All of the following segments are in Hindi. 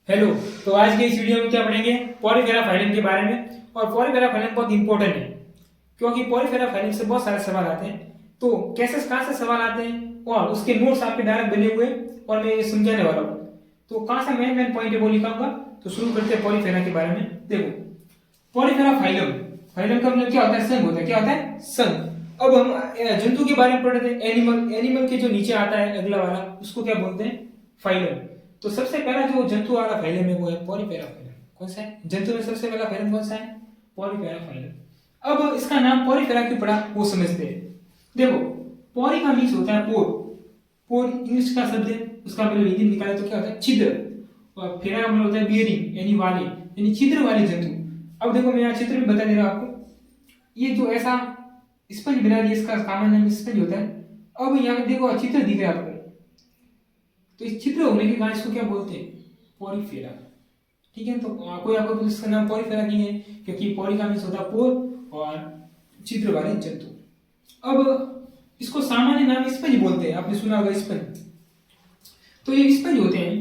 हेलो। तो आज के इस वीडियो में क्या पढ़ेंगे? पॉलीफेरा फाइलम के बारे में। और पॉलीफेरा फाइलम बहुत इंपॉर्टेंट है क्योंकि पॉलीफेरा फाइलम से बहुत सारे सवाल आते हैं। तो कैसे कहाँ से सवाल आते हैं और उसके नोट्स आपके डायरेक्ट बने हुए और मैं ये समझाने वाला हूँ। तो कहाँ से मेन मेन पॉइंट है वो लिखाऊंगा। तो शुरू करते हैं पॉलीफेरा के बारे में। देखो, पॉलीफेरा फाइलम, फाइलम का मतलब क्या होता है? संघ होता है। क्या होता है? संघ। अब हम जंतु के बारे में पढ़ रहे थे। एनिमल, एनिमल के जो नीचे आता है अगला वाला, उसको क्या बोलते हैं? फाइलम। तो सबसे पहला जो जंतु वाला फाइलम है वो है पॉलीफेरा फाइलम। कौन सा है? जंतु में सबसे पहला फाइलम कौन सा है? Porifera phylum. अब इसका नाम पॉलीफेरा क्यों पड़ा वो समझते हैं। देखो, पॉली का मीन्स होता है पोर। पोर इंग्लिश का शब्द है, उसका मतलब हिंदी में निकाले तो क्या होता है? छिद्र। और फेरा का मतलब होता है बियरिंग, यानी वाले, यानी छिद्र वाले जंतु। अब देखो, मैं यहाँ चित्र में बता दे रहा हूं आपको। ये जो ऐसा स्पंज बना दिया, इसका सामान्य नाम स्पंज होता है। अब यहाँ पे देखो चित्र दिख रहा है आपको। तो इस छिद्र होने के कारण इसको क्या बोलते हैं? पॉलीफेरा। ठीक है। तो कोई आपको तो इसका नाम पॉलीफेरा नहीं है क्योंकि पॉली का मीन्स होता है पोर और छिद्र वाले जंतु। अब इसको सामान्य नाम स्पंज बोलते हैं। आपने सुना होगा स्पंज। तो ये स्पंज होते हैं।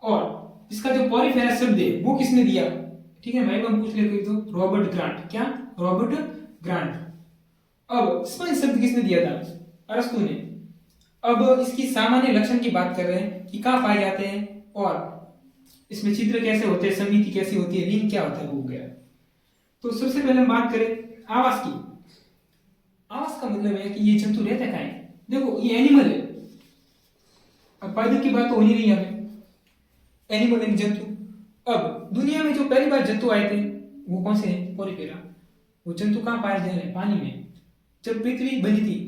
और इसका जो पॉलीफेरा शब्द है वो किसने दिया? ठीक है, मैं हम पूछ लेते तो रॉबर्ट ग्रांट। क्या? Robert grant. अब स्पंज शब्द किसने दिया था? अरस्तु ने। अब इसकी सामान्य लक्षण की बात कर रहे हैं कि कहाँ पाए जाते हैं और इसमें छिद्र कैसे होते हैं, समिति कैसी होती है, रिंग क्या होता है, वो गया। तो सबसे पहले हम बात करें आवास की। आवास का मतलब है कि ये जंतु रहता कहाँ है। देखो, ये एनिमल है। अब पायदल की बात तो होनी नहीं है। एनिमल यानी जंतु। अब दुनिया में जो पहली बार जंतु आए थे वो कौन से हैं? पॉलीफेरा। वो जंतु कहाँ पाए जा रहे हैं? पानी में। जब पृथ्वी बनी थी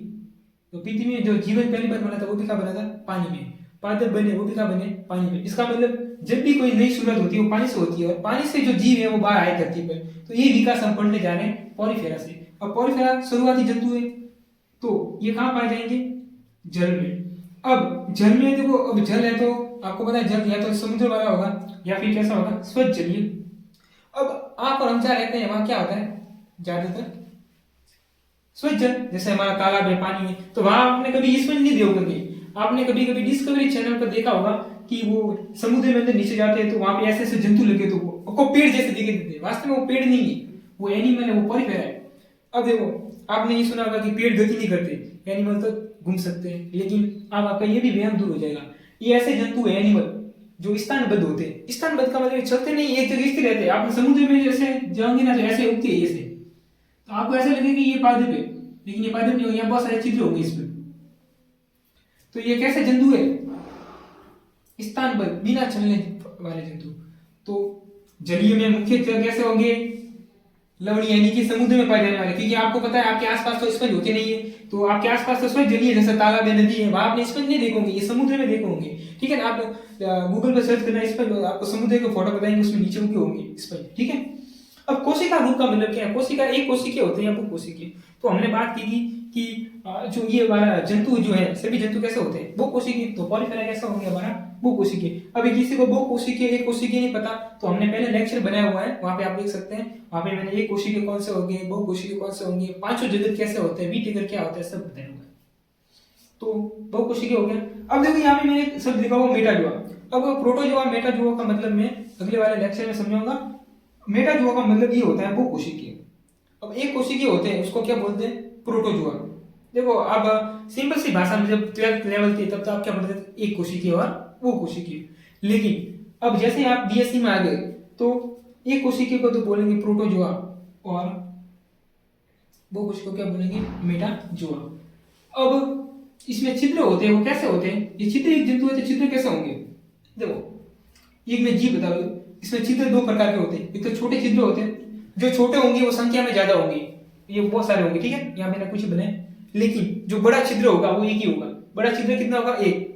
तो पृथ्वी में जो जीवन पहली बार बना था वो भी कहाँ बना था? पानी में। पादप बने वो भी कहाँ बने? पानी में। इसका मतलब जब भी कोई नई शुरुआत होती है वो पानी से होती है और पानी से जो जीव है वो बाहर आए धरती पर। तो ये विकास हम पढ़ने जा रहे हैं पॉलीफेरा से। अब पॉलीफेरा शुरुआती जंतु है तो ये कहाँ पाए जाएंगे? जल में। अब जल में देखो, अब जल है तो आपको पता है जल या तो समुद्र वाला होगा या फिर कैसा होगा? स्वच्छ जलीय। अब आप और हम जहाँ रहते हैं वहां क्या होता है? ज्यादातर स्वच्छ जल। जैसे हमारा तालाब है, पानी है, तो वहां आपने कभी स्पंज नहीं देखा होंगे। आपने कभी कभी डिस्कवरी चैनल पर देखा होगा कि वो समुद्र में अंदर नीचे जाते हैं तो वहां पे ऐसे ऐसे जंतु लगे तो वो आपको पेड़ जैसे दिखे देते हैं। वास्तव में वो पेड़ नहीं है, वो एनिमल है, वो पॉलीफेरा है। अब देखो, आपने ये सुना होगा कि पेड़ गति नहीं करते, एनिमल तो घूम सकते हैं, लेकिन अब आपका ये भी वहम दूर हो जाएगा। ये ऐसे जंतु है एनिमल जो स्थानबद्ध होते हैं। स्थानबद्ध का मतलब चलते नहीं, एक जगह स्थिर रहते हैं। आप समुद्र में जैसे जाओगे ना तो ऐसे उगती है ऐसे, तो आपको ऐसा लगेगा कि ये पादप है, लेकिन ये पादप नहीं होगा। यहाँ बहुत सारे छिद्र होंगे इसमें। तो ये कैसे जंतु है? स्थानबद्ध, बिना चलने वाले जंतु। तो जलीय में मुख्यतः कैसे होंगे? लवणीय, यानी कि समुद्र में पाए जाने वाले। क्योंकि आपको पता है आपके आसपास तो स्पंज होते नहीं है, तो आपके आसपास तो स्वच्छ जलीय जैसे तालाब है, नदी है, वहां आपने स्पंज नहीं देखोगे, ये समुद्र में देखोगे। ठीक है ना? आप गूगल पर सर्च करना स्पंज, आपको समुद्र के फोटो बताएंगे, उसमें नीचे उगे होंगे स्पंज। ठीक है। अब कोशिका रूप का मतलब क्या है? कोशिका, एक कोशिकीय होते हैं या बहु कोशिकीय। तो हमने बात की थी कि जो ये हमारा जंतु जो है, सभी जंतु कैसे होते हैं? बहु कोशिकीय। तो पॉलीफेरा कैसा होंगे? हमारा बहु कोशिकीय। अभी किसी को बहु कोशिकीय, एक कोशिकीय नहीं पता तो हमने पहले लेक्चर बनाया हुआ है, वहां पे आप देख सकते हैं। वहां पे मैंने एक कोशिकीय कौन से होंगे, बहु कोशिकीय कौन से होंगे, पांचों जगत कैसे होते हैं, वीटिगर क्या होता है, सब बताया हुआ है। तो बहु कोशिकीय हो गया। अब देखो, यहाँ पे मैंने एक शब्द लिखा हुआ मेटाजोआ। अब प्रोटोजोआ मेटाजोआ का मतलब मैं अगले वाले लेक्चर में समझाऊंगा। मेटाजोआ का मतलब ये होता है बहु कोशिकीय। अब एक कोशिकीय होते हैं उसको क्या बोलते हैं? प्रोटोजोआ। देखो, अब सिंपल सी भाषा में जब 12th लेवल की तब तो आप क्या पढ़ते थे? एक कोशिकीय और वो कोशिकीय। लेकिन अब जैसे आप बीएससी में आ गए तो एक कोशिकीय को तो बोलेंगे प्रोटोजोआ और वो कोशिकीय को क्या बोलेंगे? मेटाजोआ। अब इसमें छिद्र होते हैं, वो कैसे होते हैं? ये छिद्र एक जंतु है तो छिद्र कैसे होंगे? देखो, एक मैं जी बता दूं, इसमें छिद्र दो प्रकार के होते हैं। एक तो छोटे छिद्र होते हैं, जो छोटे होंगे वो संख्या में ज्यादा होंगे, ये बहुत सारे होंगे। ठीक है, यहाँ मैंने कुछ बनाए। लेकिन जो बड़ा छिद्र होगा वो एक ही होगा। बड़ा छिद्र कितना होगा? एक।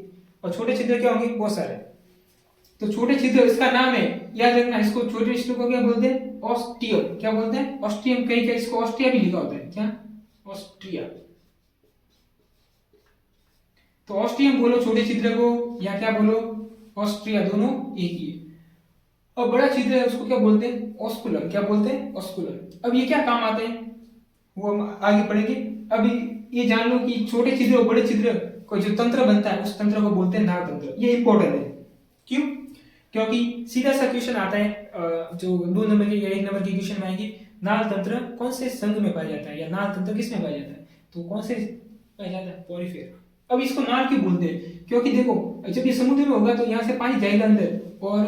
और छोटे छिद्र क्या होंगे? बहुत सारे। तो छोटे छिद्र, इसका नाम है, याद रखना, इसको छोटे छिद्र को क्या बोलते हैं? ऑस्टियम। क्या बोलते हैं? ऑस्टियम। कहीं कहीं इसको ऑस्ट्रिया भी लिखा होता है। क्या? ऑस्ट्रिया। तो ऑस्ट्रियम बोलो छोटे छिद्र को, या क्या बोलो? ऑस्ट्रिया, दोनों एक ही है। और बड़ा छिद्र है उसको क्या बोलते हैं? ऑस्कुलर। क्या बोलते हैं? ऑस्कुलर। अब ये क्या काम आते हैं वो हम आगे पढ़ेंगे। अभी ये जान लो कि छोटे छिद्र और बड़े छिद्र को जो तंत्र बनता है उस तंत्र को बोलते हैं नाल तंत्र। ये इंपॉर्टेंट है। क्यों? क्योंकि सीधा सा क्वेश्चन आता है जो 2 नंबर के या 1 नंबर के क्वेश्चन में आएगी, नाल तंत्र कौन से संघ में पाया जाता है या नाल तंत्र किस में पाया जाता है, तो कौन से पाया जाता है, पॉलीफेरा। अब इसको नाल क्यों बोलते हैं, क्योंकि देखो जब ये समुद्र में होगा तो यहाँ से पानी जाएगा अंदर और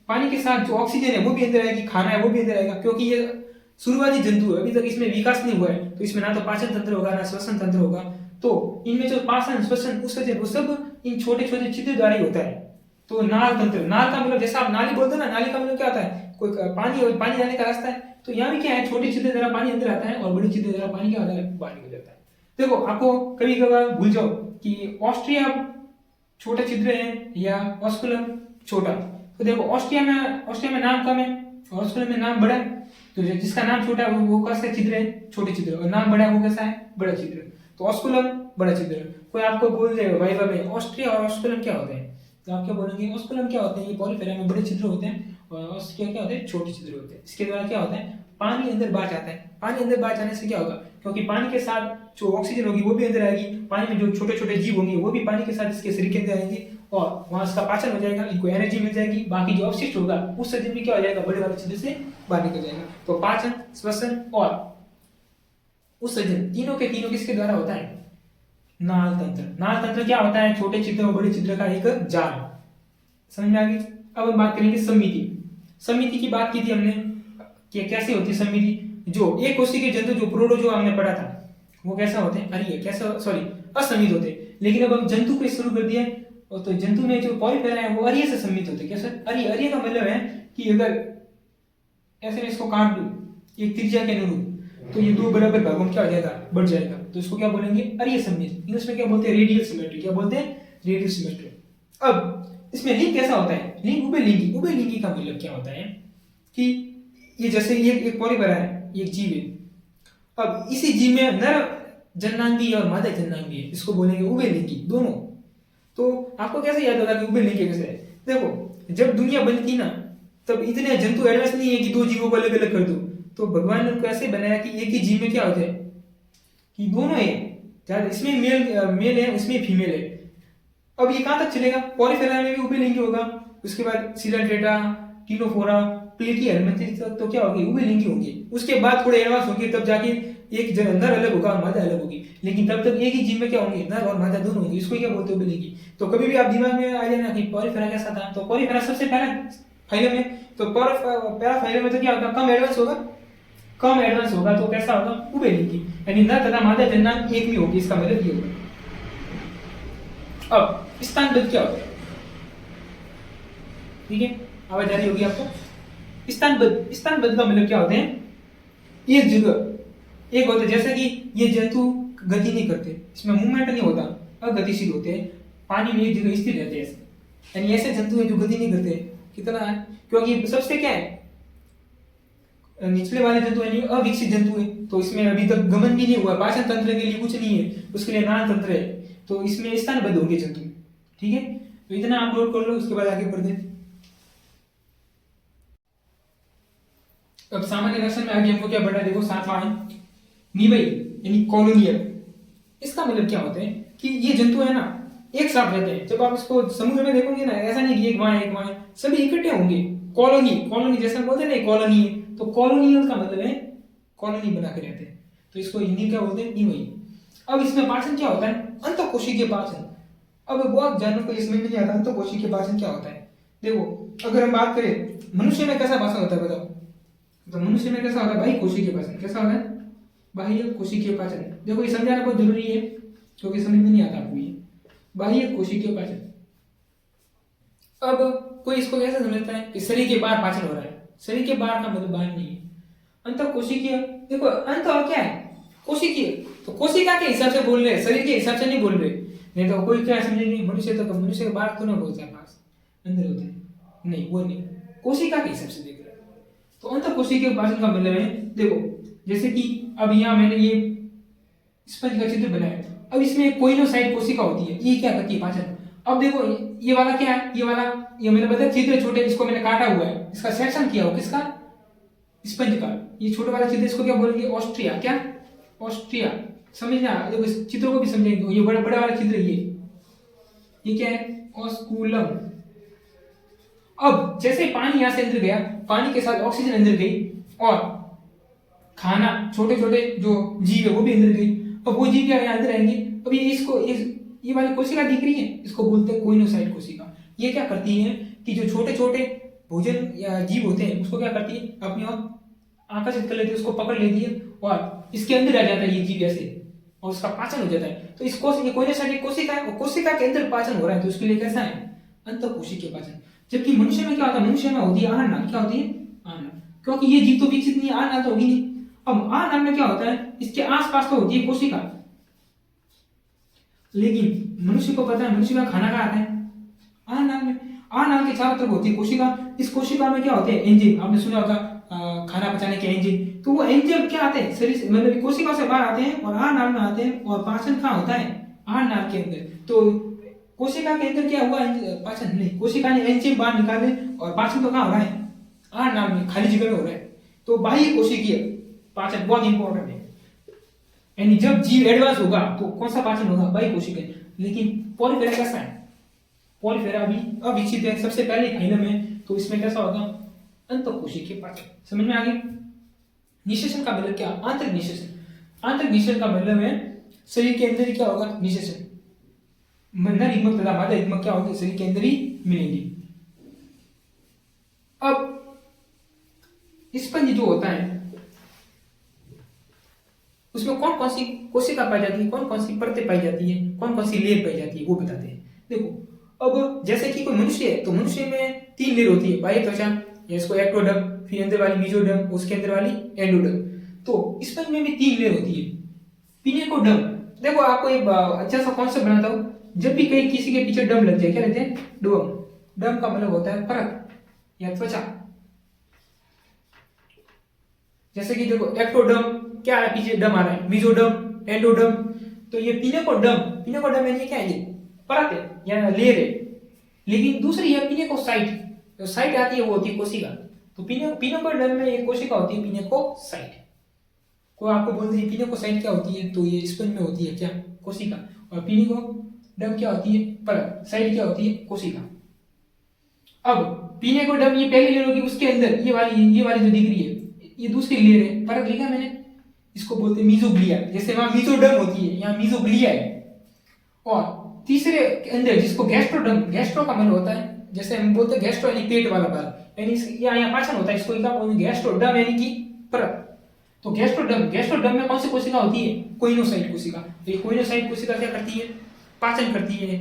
पानी के साथ जो ऑक्सीजन है वो भी अंदर आएगी, खाना है वो भी अंदर आएगा, क्योंकि ये शुरुआती जंतु है, अभी तक इसमें विकास नहीं हुआ है, तो इसमें ना तो पाचन तंत्र होगा ना श्वसन तंत्र होगा, तो इनमें जो पाचन श्वसन उत्सर्जन वो सब इन छोटे छोटे छिद्र द्वारा ही होता है। तो नाल तंत्र, नाल का मतलब जैसा आप नाली बोलते हो ना, नाली का मतलब क्या होता है, कोई पानी जाने का रास्ता है, तो यहाँ भी क्या है, छोटे छिद्र द्वारा पानी अंदर आता है और बड़े छिद्र द्वारा पानी क्या होता है, बाहर निकल जाता है। देखो आपको कभी कभार भूल जाओ कि ऑस्ट्रिया छोटा छिद्र है या ऑस्कुलम छोटा, तो देखो ऑस्ट्रिया में नाम कम है, ऑस्कुलम में नाम बड़ा है, तो जिसका नाम छोटा है वो कैसा छिद्र है, छोटे छिद्र, और नाम बड़ा है वो कैसा है, बड़ा छिद्र। तो ऑस्कुलम बड़ा छिद्र। कोई आपको बोल दे वाइवा में ऑस्ट्रिया और ऑस्कुलम क्या होते हैं, तो आप क्या बोलेंगे, ऑस्कुलम क्या होते हैं, ये पॉलीफेरा में बड़े छिद्र होते हैं और ऑस्ट्रिया क्या होते हैं, छोटे छिद्र होते हैं। इसके द्वारा क्या होता है, पानी अंदर बाहर जाता है। पानी अंदर बाहर जाने से क्या होगा, क्योंकि पानी के साथ जो ऑक्सीजन होगी वो भी अंदर आएगी, पानी में जो छोटे छोटे जीव होंगे वो भी पानी के साथ इसके शरीर के अंदर आएंगे और वहां इसका पाचन हो जाएगा, इनको एनर्जी मिल जाएगी, बाकी जो अवशिष्ट होगा उस सर्जन भी क्या हो जाएगा, बड़े वाले छिद्र से बाहर निकल जाएगा। तो पाचन, श्वसन और उत्सर्जन तीनों के तीनों किसके द्वारा होता है, नाल तंत्र। नाल तंत्र क्या होता है, छोटे छिद्र और बड़े छिद्र का एक जाल। समझ में आ गई। अब हम बात करेंगे समिति। समिति की बात की थी हमने कि कैसे होती है समिति, जो एक कोशिकीय के जंतु जो प्रोटो जो हमने पढ़ा था वो कैसा होते हैं, अरीय कैसा, सॉरी असमित होते हैं। लेकिन अब हम जंतु को शुरू कर दिया तो जंतु में जो पॉलीफेरा है वो अरीय से सम्मित होते हैं। कैसे अरीय, अरीय का मतलब है कि अगर ऐसे में इसको काट दूं एक त्रिज्या के अनुरूप तो ये दो बराबर भागों में क्या हो जाएगा, बढ़ जाएगा, तो इसको क्या बोलेंगे, अरीय सम्मित। इंग्लिश में क्या बोलते हैं, रेडियल सिमेट्री। क्या बोलते हैं, रेडियल सिमेट्री। अब इसमें लिंग कैसा होता है, लिंग उभयलिंगी। उभयलिंगी का मतलब क्या होता है कि ये जैसे ये एक पॉलीफेरा है, एक जीव है, अब इसी जीव में नर जननांगी और मादा जननांगी है, इसको बोलेंगे उभयलिंगी दोनों। तो आपको कैसे याद होगा कि उभयलिंगी कैसे है, देखो जब दुनिया बनी थी ना तब इतने जंतु एडवांस नहीं है कि दो जीवों को अलग अलग कर दो, तो भगवान ने उनको ऐसे बनाया कि एक ही जीव में क्या हो जाए कि दोनों है, ज्यादा इसमें मेल है उसमें फीमेल है। अब ये कहां तक चलेगा, पॉलीफेरा में भी उभयलिंगी होगा, उसके बाद सिलेंट्रेटा, टिनोफोरा, प्लेटी हेलमिंथेस तो क्या होगी, उभयलिंगी होंगे। उसके बाद थोड़े एडवांस होंगे तब जाके एक नर अलग होगा और मादा अलग होगी, लेकिन तब तक एक ही जीव में क्या होंगे, नर और मादा दोनों होंगे। इसको क्या बोलते हैं, उभयलिंगी। तो कभी भी आप दिमाग में आ जाना कि पॉलीफेरा कैसा था, तो पॉलीफेरा सबसे पहला फाइलम है, तो पहला फाइलम में तो क्या होगा, कम एडवांस होगा, कम एडवांस होगा तो कैसा होगा, उभयलिंगी, यानी नर तथा मादा जननांग एक भी होगी, इसका मतलब ये होगा। अब स्तनबद्ध क्या होता है, ठीक है, आवाज आ रही होगी आपको। स्तनबद्ध, स्तनबद्ध का मतलब क्या होते हैं, एक जगह एक होता है, जैसे कि ये जंतु गति नहीं करते, इसमें मूवमेंट नहीं होता, अगतिशील होते हैं, पानी में एक जगह स्थिर रहते हैं, यानी ऐसे जंतु हैं जो गति नहीं करते। कितना है, क्योंकि सबसे क्या है, निचले वाले जंतु यानी अविकसित जंतु है, तो इसमें अभी तक गमन भी नहीं हुआ, पाचन तंत्र के लिए कुछ नहीं है, उसके लिए नाल तंत्र है, तो इसमें स्तनबद्ध होंगे जंतु, ठीक है। तो इतना आप नोट कर लो, उसके बाद आगे बढ़ते हैं। अब सामान्य लक्षण में आगे हमको क्या पढ़ना है, देखो सातवां है निवई यानी कॉलोनियल। इसका मतलब क्या होता है कि ये जंतु है ना एक साथ रहते हैं, जब आप इसको समुद्र में देखोगे ना, ऐसा नहीं कि एक वहां एक वहां, सभी इकट्ठे होंगे। कॉलोनी, कॉलोनी जैसे बोलते हैं ना कॉलोनी है, तो कॉलोनियल का मतलब है कॉलोनी बना के रहते हैं, तो इसको हिंदी क्या बोलते हैं, निवई। अब इसमें पाचन क्या होता है, अंतःकोशिकीय पाचन। अब बहुत जानवर को इसमें नहीं आता अंतःकोशिकीय पाचन क्या होता है। देखो अगर हम बात करें मनुष्य में कैसा पाचन होता है बताओ, तो मनुष्य में कैसा होता है, बाह्य कोशिकीय पाचन। कैसा होता है, बाह्य कोशिकीय पाचन। देखो ये समझाना बहुत जरूरी है क्योंकि समझ में नहीं आता आपको ये बाह्य कोशिकीय पाचन। अब कोई इसको कैसे समझता है कि शरीर के बाहर पाचन हो रहा है, शरीर के बाहर का मतलब बाहर नहीं है, अंतःकोशिकीय। देखो अंत और क्या है, कोशिकीय, तो कोशिका के हिसाब से बोल रहे हैं, शरीर के हिसाब से नहीं बोल रहे। नहीं तो कोई क्या समझेंगे, मनुष्य तो मनुष्य के बाहर तो नहीं बोलता है, पास अंदर होते हैं, नहीं वो नहीं, कोशिका के हिसाब से देख रहे हैं। तो अंतःकोशिकीय पाचन का मतलब है, देखो जैसे कि अब यहाँ मैंने ये स्पंज का चित्र बनाया, अब इसमें कोइनोसाइट कोशिका होती है, ये क्या करती है, पाचन। अब देखो ये वाला क्या है, ये वाला, ये मैंने बताया चित्र छोटे, इसको मैंने काटा हुआ है, इसका सेक्शन किया हो, किसका, स्पंज का। ये छोटे वाला चित्र इसको क्या बोलेंगे, ऑस्ट्रिया। क्या, ऑस्ट्रिया। समझना, देखो इस चित्र को भी समझेंगे। ये बड़ा बड़ा वाला चित्र, ये क्या है, ऑस्कुलम। अब जैसे पानी यहां से अंदर गया, पानी के साथ ऑक्सीजन अंदर गई और खाना, छोटे छोटे जो जीव है वो भी अंदर गई। अब वो जीव क्या यहाँ अंदर आएंगे। अब ये वाली कोशिका दिख रही है, इसको बोलते हैं कोइनोसाइट कोशिका। ये क्या करती है कि जो छोटे छोटे भोजन या जीव होते हैं उसको क्या करती है, अपनी ओर आकर्षित कर लेती है, उसको पकड़ लेती है और इसके अंदर आ जाता है ये जीव ऐसे, और उसका पाचन हो जाता है। तो इस ये कोइनोसाइट कोशिका है, और कोशिका के अंदर पाचन हो रहा है, तो उसके लिए कैसा है, अंतःकोशिकीय पाचन। जबकि मनुष्य में क्या होता है, मनुष्य में होती है आहार, क्या होती है, आहार, क्योंकि ये जीव तो विकसित नहीं, आहार तो होगी नहीं। अब आहार में क्या होता है, इसके आसपास तो होती है कोशिका, लेकिन मनुष्य को पता है मनुष्य का खाना कहाँ आता है, आहार में। आहार के चारों तरफ होती है कोशिका। इस कोशिका में क्या होते हैं, एंजाइम, आपने सुना होगा खाना पचाने के एंजाइम। तो वो एंजाइम क्या आते हैं, शरीर से मतलब कोशिका से बाहर आते हैं और आहार में आते हैं, और पाचन कहाँ होता है, आहार के अंदर। तो कोशिका के अंदर क्या हुआ, पाचन नहीं, कोशिका ने एंजाइम बाहर निकाले और पाचन तो कहाँ हो रहा है, आहार में, खाली जगह में हो रहा है। तो बाह्य कोशिकीय पाचन बहुत इंपॉर्टेंट है, यानी जब जीव एडवांस होगा तो कौन सा पाचन होगा, बाह्य कोशिकीय। लेकिन पॉलीफेरा कैसा है, पॉलीफेरा अभी अविकसित है, सबसे पहले फाइलम है, तो इसमें कैसा होगा, अंतःकोशिकीय पाचन। समझ में आ गई। निषेचन का मतलब क्या, आंतरिक निषेचन। आंतरिक निषेचन का मतलब है शरीर के अंदर ही क्या होगा, निषेचन। नर युग्मक तथा मादा युग्मक क्या होगी, शरीर के अंदर ही मिलेंगे। अब स्पंज जो होता है उसमें कौन कौन सी कोशिका पाई जाती है, कौन कौन सी परतें पाई जाती है, कौन कौन सी लेयर पाई जाती है, वो बताते हैं। देखो अब जैसे कि कोई मनुष्य है, तो मनुष्य में 3 लेयर होती है, बाह्य त्वचा, या इसको एक्टोडर्म, फिर अंदर वाली मेसोडर्म, उसके अंदर वाली एंडोडर्म। तो स्पंज में भी 3 लेयर होती है। पिनेकोडर्म, देखो आपको एक अच्छा सा कॉन्सेप्ट बनाता हूं, जब भी कहीं किसी के पीछे डम लग जाए, क्या कहते हैं, डम। डम का मतलब होता है परत या त्वचा। जैसे कि देखो एक्टोडर्म, क्या है, पीछे डम आ रहा है, मेसोडर्म, एंडोडर्म। तो ये पिनेकोडर्म, पिनेकोडर्म यानी क्या है, ये परत है या लेयर है। लेकिन दूसरी है पिनेकोसाइट, जो साइट आती है वो होती है कोशिका। तो पिनेकोडर्म में एक कोशिका होती है पिनेकोसाइट। कोई आपको बोलते हैं पिनेकोसाइट क्या होती है, तो ये स्पंज में होती है क्या, कोशिका। और पिनेकोडर्म क्या होती है, परत, साइट क्या होती है, कोशिका। अब पिनेकोडर्म ये पहली लेयर होगी, उसके अंदर ये वाली जो दिख रही है ये दूसरी लेयर है, परत लिखा मैंने, इसको बोलते हैं मीजोग्लिया। जैसे वहां मीजोडर्म होती है, यहाँ मीजोग्लिया है। और तीसरे के अंदर जिसको गैस्ट्रोडर्म, गैस्ट्रो का मतलब होता है, जैसे हम बोलते हैं गैस्ट्रो यानी पेट वाला भाग, यानी यहाँ पाचन होता है, इसको क्या बोलते हैं, गैस्ट्रोडर्म यानी कि परत। तो गैस्ट्रोडर्म में कौन सी कोशिका होती है, कोइनोसाइट कोशिका। तो ये कोइनोसाइट कोशिका क्या करती है, पाचन करती है।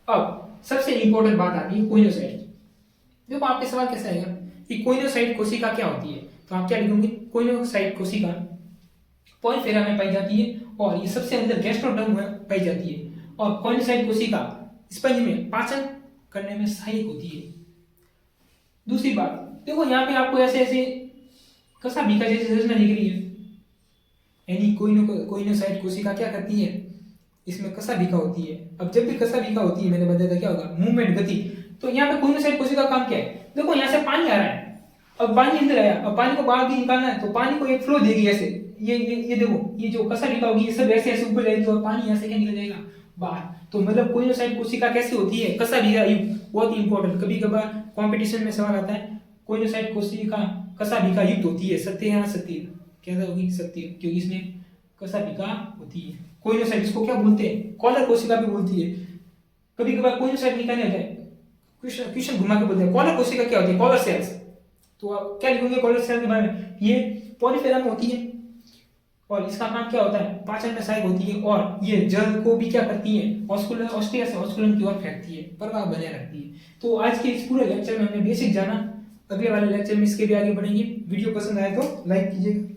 अब सबसे इंपॉर्टेंट बात आती है कोइनोसाइट की। देखो आपके सवाल कैसा आएगा कि कोइनोसाइट कोशिका क्या होती है, तो आप क्या लिखोगे, कोइनोसाइट कोशिका पॉलीफेरा में पाई जाती है, और ये सबसे अंदर गैस्ट्रोडर्म में पाई जाती है। और कोइनोसाइट कोशिका स्पंज में पाचन करने में सहायक होती है। दूसरी बात देखो, यहाँ पे आपको ऐसे ऐसे कसा बीका जैसी रचना दिख रही है, यानी कोइनोसाइट कोशिका क्या करती है, इसमें कसा बीका होती है। अब जब भी कसा बीका होती है, मैंने बताया था क्या होगा, मूवमेंट, गति। तो यहाँ पे कोइनोसाइट कोशिका का काम क्या है, देखो यहाँ से पानी आ रहा है, अब पानी अंदर आया, अब पानी को बाहर भी निकालना है, तो पानी को एक फ्लो देगी ऐसे, ये देखो, ये जो कसा बीका होगी, ये सब ऐसे ऐसे ऊपर जाएगी, और पानी यहाँ से क्या निकल जाएगा, बाहर। तो मतलब कोइनोसाइट कोशिका कैसी होती है, कसा बीका युक्त, बहुत इंपॉर्टेंट। कभी कभार कंपटीशन में सवाल आता है, कोइनोसाइट कोशिका कसा बीका युक्त होती है, सत्य है, सत्य, कैसा होगी, सत्य, क्योंकि इसमें कसा बीका होती है। कोइनोसाइट इसको क्या बोलते हैं, कॉलर कोशिका भी बोलती है। कभी कभार कोइनोसाइट निकालने आ जाए, क्वेश्चन घुमा के बोलते हैं कॉलर कोशिका क्या होती है, कॉलर सेल्स। तो आप क्या लिखोगे कॉलर सेल के बारे में, ये पॉलीफेरा में होती है, और इसका काम क्या होता है, पाचन में सहायक होती है, और ये जल को भी क्या करती है, ऑस्टिया से ऑस्कुलम की ओर फेंकती है, प्रवाह बनाए रखती है। तो आज के इस पूरे लेक्चर में हमने बेसिक जाना, अगले वाले लेक्चर में इसके भी आगे बढ़ेंगे। वीडियो पसंद आए तो लाइक कीजिएगा।